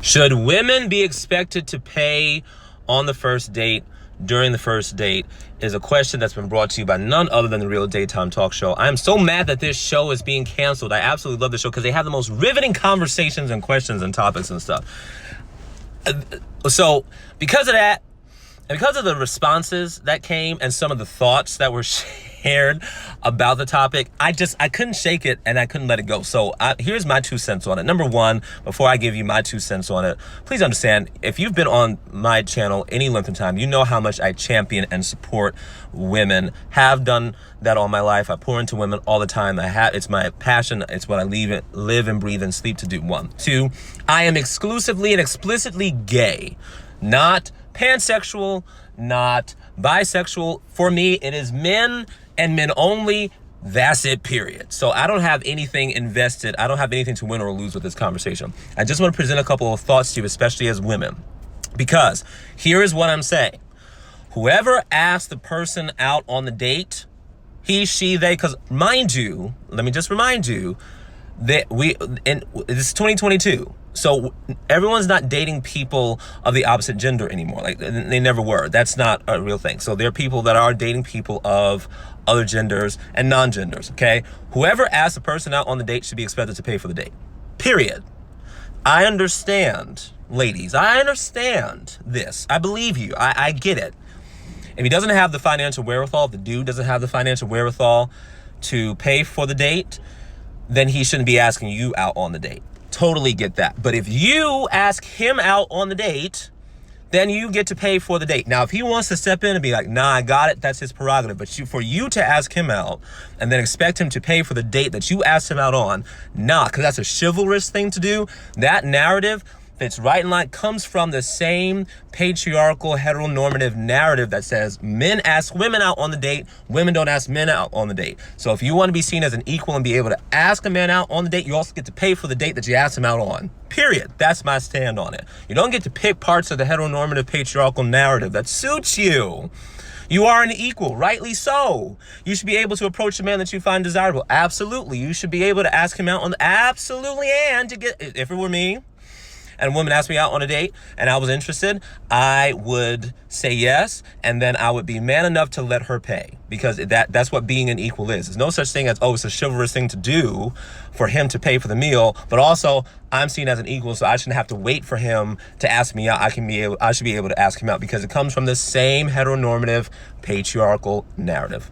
Should women be expected to pay on the first date, during the first date, is a question that's been brought to you by none other than the Real Daytime Talk Show. I am so mad that this show is being canceled. I absolutely love the show because they have the most riveting conversations and questions and topics and stuff. So because of that, and because of the responses that came and some of the thoughts that were shared about the topic, I couldn't shake it and I couldn't let it go. So here's my 2 cents on it. Number one, before I give you my 2 cents on it, please understand, if you've been on my channel any length of time, you know how much I champion and support women. Have done that all my life. I pour into women all the time. It's my passion. It's what I live and breathe and sleep to do. 1. 2, I am exclusively and explicitly gay, not pansexual, not bisexual. For me, it is men and men only. That's it, period. So I don't have anything invested. I don't have anything to win or lose with this conversation. I just want to present a couple of thoughts to you, especially as women, because here is what I'm saying. Whoever asks the person out on the date, he, she, they, because mind you, let me just remind you that this is 2022. So everyone's not dating people of the opposite gender anymore. Like, they never were. That's not a real thing. So there are people that are dating people of other genders and non-genders, okay? Whoever asks a person out on the date should be expected to pay for the date, period. I understand, ladies. I understand this. I believe you. I get it. If he doesn't have the financial wherewithal, if the dude doesn't have the financial wherewithal to pay for the date, then he shouldn't be asking you out on the date. Totally get that. But if you ask him out on the date, then you get to pay for the date. Now, if he wants to step in and be like, nah, I got it, that's his prerogative. But for you to ask him out and then expect him to pay for the date that you asked him out on, nah, because that's a chivalrous thing to do. That narrative fits right in line, comes from the same patriarchal, heteronormative narrative that says men ask women out on the date, women don't ask men out on the date. So if you want to be seen as an equal and be able to ask a man out on the date, you also get to pay for the date that you asked him out on. Period. That's my stand on it. You don't get to pick parts of the heteronormative patriarchal narrative that suits you. You are an equal, rightly so. You should be able to approach a man that you find desirable. Absolutely. You should be able to ask him out on absolutely, and to get, if it were me, and a woman asked me out on a date and I was interested, I would say yes, and then I would be man enough to let her pay, because that's what being an equal is. There's no such thing as, oh, it's a chivalrous thing to do for him to pay for the meal, but also I'm seen as an equal, so I shouldn't have to wait for him to ask me out. I should be able to ask him out because it comes from the same heteronormative patriarchal narrative.